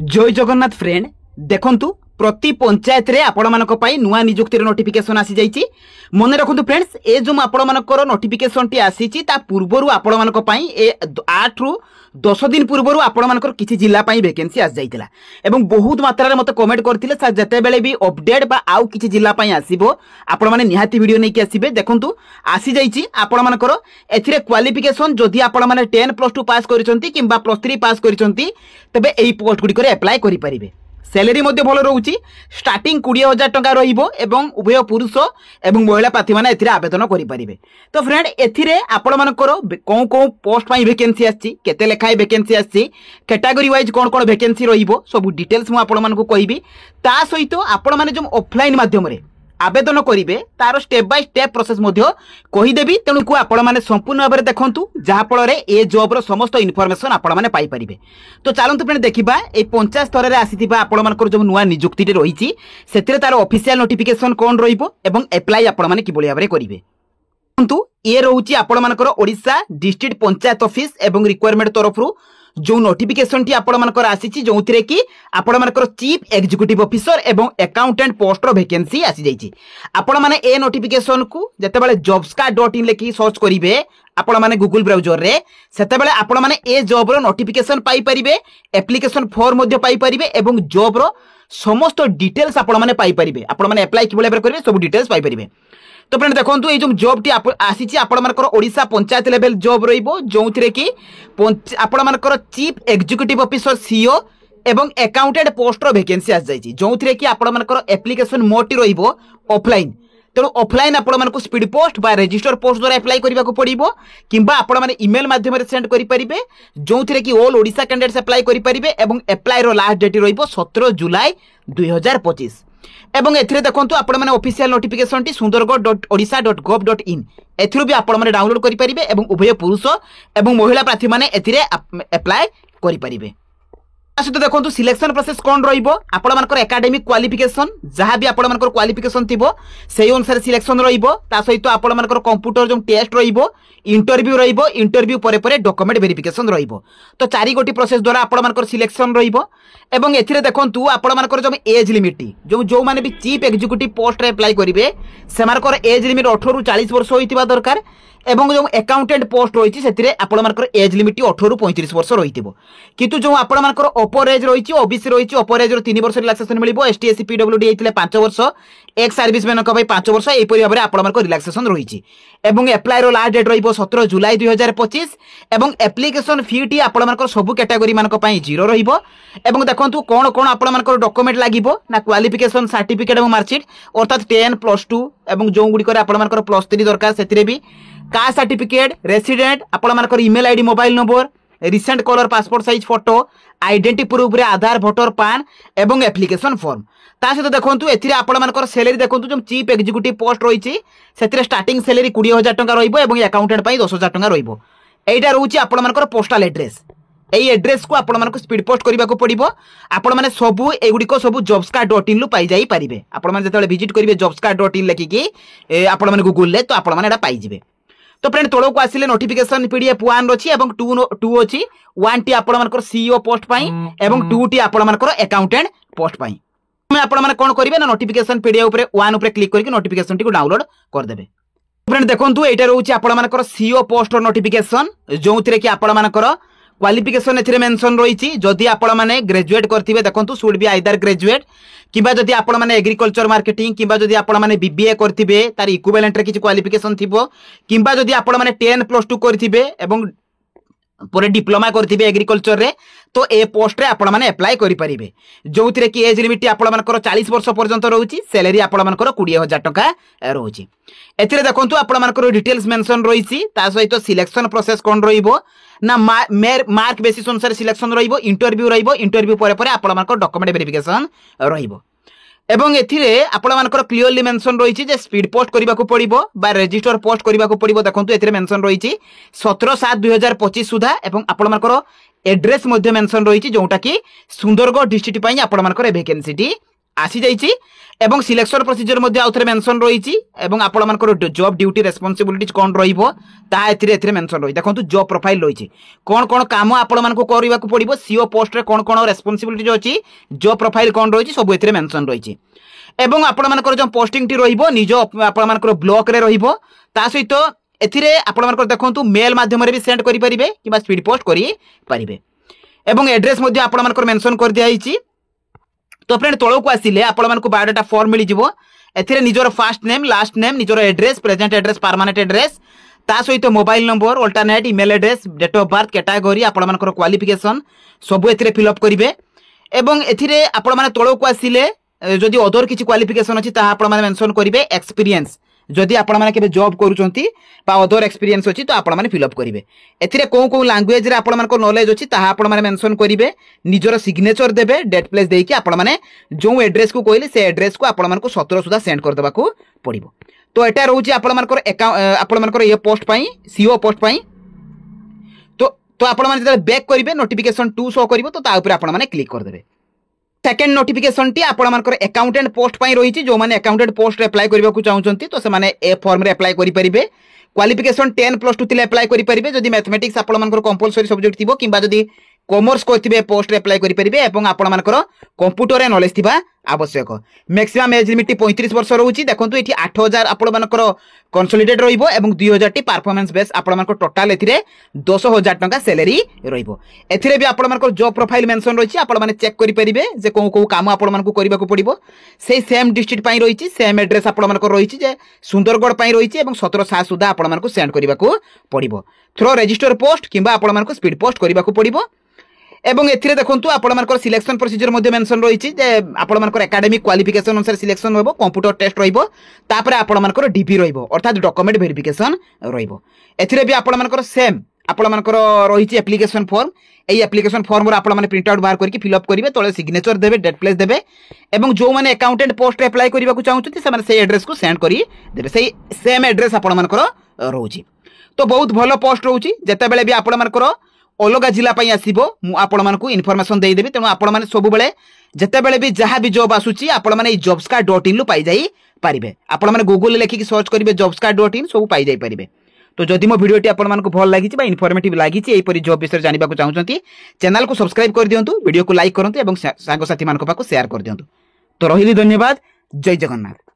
जय जगन्नाथ फ्रेंड देखंतु प्रति पंचायत रे आपण मानक पई नुवा नियुक्तिर नोटिफिकेशन आसी जाईची। मने रखंतु फ्रेंड्स ए जो आपण मानकर नोटिफिकेशन टी आसीची ता पूर्वरु आपण मानक पई ए 8 रु 10 दिन पूर्वरु आपण मानकर किछि जिल्ला पई वैकेंसी आसी जाईतिला एवं बहुत मात्रा रे मते कमेंट करथिले सर जते बेले भी अपडेट बा आउ किछि जिल्ला पई आसीबो आपण माने निहाती वीडियो नै कि आसीबे। देखंतु आसी जाईची आपण मानकर एथिरे क्वालिफिकेशन जदि आपण माने 10+2 पास करिसंती किंबा +3 पास करिसंती तबे एई पोस्ट गुडी करे अप्लाई करि परिबे। सैलरी मध्य भल रोची स्टार्टिंग 20,000 टंका रहिबो एवं उभय पुरुष एवं महिला प्रार्थी माने एथिरे आवेदन करि परिबे। तो फ्रेंड एथिरे आपण मानकर कोन कोन पोस्ट पई वैकेंसी आछि केते लेखाय वैकेंसी आछि कैटेगरी वाइज कोन कोन वैकेंसी रहिबो सब डिटेल्स मु आपण मानकु कहिबी। ता सहित आपण माने जो ऑफलाइन माध्यम रे आवेदन करिवे तार स्टेप बाय स्टेप प्रोसेस मध्य कहि देबी। तेनु को आपण माने संपूर्ण भाबरे देखंतु जहा फल रे ए जॉब रो समस्त इन्फॉर्मेशन आपण माने पाई परिबे। तो चलंतु फ्रेंड देखिबा ए 50 स्तर रे आसीथिबा आपण मानकर जो नुवा नियुक्ति रे रहिची सेतिरे तार ऑफिशियल नोटिफिकेशन कोन रहिबो एवं अप्लाई आपण माने किबोली भाबरे करिवे। परंतु ए रहउची आपण मानकर ओडिसा डिस्ट्रिक्ट पंचायत ऑफिस एवं रिक्वायरमेंट तरफरु जो नोटिफिकेशन टी आपण मानकर आसीची जोंथिरे कि आपण मानकर चीफ एग्जीक्यूटिव ऑफिसर एवं अकाउंटेंट पोस्ट रो वैकेंसी आसी जाईची। आपण माने ए नोटिफिकेशन को जते बेले jobscard.in लेखि सर्च करिवे आपण माने गूगल ब्राउजर रे सेते बेले आपण माने ए जॉब रो नोटिफिकेशन पाई परिबे एप्लीकेशन फॉर्म मध्ये पाई परिबे एवं जॉब रो समस्त डिटेल्स आपण माने पाई परिबे। आपण माने अप्लाई किबोले करिवे सब डिटेल्स पाई परिबे। तो फ्रेंड देखंतु ए जो जॉब टी आसीची आपण मानकर ओडिसा पंचायत लेवल जॉब रहिबो जोंथिरे कि आपण मानकर चीफ एग्जीक्यूटिव ऑफिसर सीईओ एवं अकाउंटेंट पोस्ट रो वैकेंसी आसी जाईची जोंथिरे कि आपण मानकर एप्लीकेशन मोड रहिबो ऑफलाइन। तेणु ऑफलाइन आपण मानक स्पीड पोस्ट बा रजिस्टर पोस्ट द्वारा अप्लाई करबा को पड़िबो किंबा आपण माने ईमेल माध्यम रे सेंड करि परिबे जोंथिरे कि ऑल ओडिसा कैंडिडेट्स अप्लाई करि परिबे एवं अप्लाई रो लास्ट डेट रहिबो 17 जुलाई 2025 एवं एथिरे देखंतु आपण माने ऑफिशियल नोटिफिकेशन टी sundargarh.odisha.gov.in एथिरो भी आपण माने डाउनलोड करि परिबे एवं उभय पुरुष एवं महिला प्रार्थी माने एथिरे अप्लाई करि परिबे। आसतो देखंतु सिलेक्शन प्रोसेस कोन रहिबो आपण मानकर एकेडमिक क्वालिफिकेशन जहां भी आपण मानकर क्वालिफिकेशन थिबो सेही अनुसार सिलेक्शन रहिबो। ता सहित आपण मानकर कंप्यूटर जो टेस्ट रहिबो इंटरव्यू परे परे डॉक्यूमेंट वेरिफिकेशन रहिबो। तो 4 गोटी प्रोसेस द्वारा आपण मानकर सिलेक्शन रहिबो एवं एथिरे देखंतु आपण मानकर जो एज लिमिट जो माने भी चीफ एग्जीक्यूटिव पोस्ट रे अप्लाई करिवे सेमानकर एज लिमिट 18 रु 40 वर्ष होइतिबा दरकार एवं जो अकाउंटेंट पोस्ट रही से आपण मानकर एज लिमिट 18 रु 35 वर्ष रही किंतु जो आपण मानकर अपर एज रही ओबीसी रही अपर एज 3 वर्ष रिलैक्सेशन मिलिबो एसटी एससी पीडब्ल्यूडी हेतिले 5 वर्ष एक्स सर्विस मैन को 5 वर्ष एपरि भाबरे आपण मानकर रिलैक्सेशन रही एवं अप्लाई रो लास्ट डेट रहिबो 17 जुलाई 2025 एवं एप्लीकेशन फी टी आपण मानकर सब कैटेगरी मानक पई 0 रहिबो। एवं देखंतु कोन कोन आपण मानकर डॉक्यूमेंट लागिबो ना क्वालिफिकेशन सर्टिफिकेट एवं मार्कशीट अर्थात 10+2 एवं जो गुडी करे आपण मानकर +3 दरकार सेतिरे भी कास्ट सर्टिफिकेट रेसिडेंट आपण मानकर email ID mobile number recent colour passport size photo identity proof रे आधार वोटर पान एवं एप्लीकेशन फॉर्म। ता सहित देखंतु एथिरे आपण मानकर सैलरी देखंतु जो चीफ एग्जीक्यूटिव पोस्ट रहिछि सेतिरे स्टार्टिंग सैलरी 20,000 टंका रहिबो एवं अकाउंटेंट पई 10,000 टंका रहिबो। एइटा रहउछि आपण मानकर पोस्टल एड्रेस एई एड्रेस को आपण मानक स्पीड पोस्ट करबा को पड़िबो। आपण माने सबु एगुडी को सबु jobscard.in लु पाई जाई परिबे। आपण माने जतले विजिट करिवे jobscard.in लेखि कि आपण माने गूगल ले तो आपण माने एटा पाई जिवे। तो फ्रेंड तोळो को आसिले नोटिफिकेशन पीडीएफ 1 अछि एवं 2 अछि 1 टी आपण मानकर सीईओ पोस्ट पई एवं 2 टी आपण मानकर अकाउंटेंट पोस्ट पई। मैं आपण माने कोन करिवे ना नोटिफिकेशन पीडीएफ ऊपर 1 ऊपर क्लिक करके नोटिफिकेशन टी को डाउनलोड कर देबे। फ्रेंड देखंतु एटा रहउछि आपण मानकर सीईओ पोस्ट नोटिफिकेशन जोंथिरे कि आपण मानकर क्वालिफिकेशन एथिरे मेंशन रहिछि जदि आपण माने ग्रेजुएट करथिबे देखंतु शुड बी आइदर ग्रेजुएट किबा जदि आपण माने एग्रीकल्चर मार्केटिंग किबा जदि आपण माने बीबीए करथिबे तार इक्विवेलेंट रे किछि क्वालिफिकेशन थिबो किबा जदि आपण माने 10+2 करथिबे एवं पूरे डिप्लोमा करथिबे एग्रीकल्चर रे तो ए पोस्ट रे आपण माने अप्लाई करि परिबे जोथिरे कि एज लिमिट आपण मानकर 40 वर्ष पर्यंत रहउछि सैलरी आपण मानकर 20,000 टंका रहउछि। एथिरे देखंतु आपण मानकर डिटेल्स मेंशन रहिछि ता सहित सिलेक्शन प्रोसेस कोन रहिबो ना मार्क बेसिस अनुसार सिलेक्शन रहिबो इंटरव्यू परे परे आपण मानकर डॉक्यूमेंट वेरिफिकेशन रहिबो एवं एथिरे आपण मानकर क्लियरली मेंशन रहिछि जे स्पीड पोस्ट करबा को पड़िबो बा रजिस्टर पोस्ट करबा को पड़िबो। देखंतु एथिरे मेंशन रहिछि 17/7/2025 सुधा एवं आपण मानकर एड्रेस मध्ये मेंशन रहिछि जोटा कि सुंदरगढ़ डिस्ट्रिक्ट पई आपण मानकर वैकेंसी टी आसी जाइछि एवं सिलेक्शन प्रोसीजर मध्ये आउथरे मेंशन रहिछि एवं आपण मानकर जॉब ड्यूटी रेस्पोंसिबिलिटीज कोन रहिबो ता एथिरे मेंशन रहि देखंतु जॉब प्रोफाइल रहिछि कोन कोन काम आपण मानको करिबा को पड़िबो सीओ पोस्ट रे कोन कोन रेस्पोंसिबिलिटीज अछि जॉब प्रोफाइल कोन रहिछि सब एथिरे मेंशन रहिछि एवं आपण मानकर जो पोस्टिंग टी रहिबो निजो आपण मानकर ब्लॉक रे रहिबो ता सहित एथिरे आपण मानकर देखंतु मेल माध्यम रे भी सेंड करि परिबे किबा स्पीड पोस्ट करि परिबे एवं एड्रेस मध्ये आपण मानकर मेंशन कर दिया हिछि। तो फ्रेंड तळो को आसिले आपण मानको बायोडाटा फॉर्म मिली जिवो एथिरे निजोर फर्स्ट नेम लास्ट नेम निजोर address present address permanent address ता सहित mobile number alternate email address date of birth category आपण मानकर क्वालिफिकेशन सब एथिरे फिल अप करिवे एवं एथिरे आपण माने तळो को आसिले जदि अदर किछि क्वालिफिकेशन अछि ता आपण माने मेंशन करिवे एक्सपीरियंस जदि आपण माने केबे जॉब करूचंती बा अदर एक्सपीरियंस अछि तो आपण माने फिल अप करिवे एथिरे को लैंग्वेज रे आपण मानको नॉलेज अछि ता आपण माने मेंशन करिवे निजर सिग्नेचर देबे डेट प्लेस देई कि आपण माने जो एड्रेस को कहले से एड्रेस को आपण मानको 17 सुधा सेंड कर देबा को पड़िबो। तो एटा रहउची आपण मानकर आपण मानकर ये पोस्ट पई सीओ पोस्ट पई तो आपण माने जदि बैक करिवे नोटिफिकेशन 2 शो करिवो तो ता ऊपर आपण माने क्लिक कर देबे। सेकेंड नोटिफिकेशन टी आपण मानकर अकाउंटेंट पोस्ट पई रहिछि जो माने अकाउंटेंट पोस्ट रे अप्लाई करबा को चाहउचंती तो से माने ए फॉर्म रे अप्लाई करि परिबे क्वालिफिकेशन 10+2 तिले अप्लाई करि परिबे जदि मैथमेटिक्स आपण मानकर कंपलसरी सब्जेक्ट थिबो किबा जदि कॉमर्स करथिबे पोस्ट रे अप्लाई करि परिबे एवं आपण मानकर कंप्यूटर रे नॉलेज थिबा आवश्यक। मैक्सिमम एज लिमिट 35 वर्ष रहउछि देखंतु एठी 8000 आपण मानकर कंसोलिडेट रहिबो एवं 2000 टी परफॉर्मेंस बेस आपण मानकर टोटल एथिरे 10000 टका सैलरी रहिबो। एथिरे भी आपण मानकर जॉब प्रोफाइल मेंशन रहिछि आपण माने चेक करि परिबे जे को काम आपण मानकु करिबा को पड़िबो सेही सेम डिस्ट्रिक्ट पई रहिछि सेम एड्रेस आपण मानकर रहिछि जे सुंदरगढ़ पई रहिछि एवं 17 सुधा आपण मानकु सेंड करिबा को पड़िबो थ्रो रजिस्टर पोस्ट किबा आपण मानकु स्पीड पोस्ट करिबा को पड़िबो एवं एथिरे देखंतु आपण मानकर सिलेक्शन प्रोसीजर मध्ये मेंशन रहिछि जे आपण मानकर एकेडमिक क्वालिफिकेशन अनुसार सिलेक्शन होबो कंप्यूटर टेस्ट रहिबो तापर आपण मानकर डीपी रहिबो अर्थात डॉक्यूमेंट वेरिफिकेशन रहिबो। एथिरे भी आपण मानकर सेम आपण मानकर रहिछि एप्लीकेशन फॉर्म एई एप्लीकेशन फॉर्म रो आपण माने प्रिंट आउट बाहर करके फिल अप करिवे तळे सिग्नेचर देबे डेट प्लेस देबे एवं जो माने अकाउंटेंट पोस्ट रे अप्लाई करिबा को चाहउछथि से माने सेही एड्रेस को सेंड करी देबे सेही सेम एड्रेस आपण मानकर रहउछि। तो बहुत भलो पोस्ट रहउछि जेते बेले भी आपण मानकर अलग जिला पई आसीबो मु आपण मानकु इन्फॉर्मेशन देई देबी तेनु आपण माने सब बेले जते बेले भी जहां भी जॉब आसुची आपण माने jobscar.in लु पाई जाई परिबे आपण माने गूगल लेखि कि सर्च करिवे jobscar.in सब पाई जाई परिबे। तो जदि मो वीडियोटी आपण मानकु भल लागिछि बा इन्फॉर्मेटिव लागिछि एई परि जॉब विषय जानिबा को चाहउचंती चैनल को सब्सक्राइब कर दियंतु वीडियो को लाइक करंतु एवं सांग साथी मानको पाको शेयर कर दियंतु। तो रहिली धन्यवाद जय जगन्नाथ।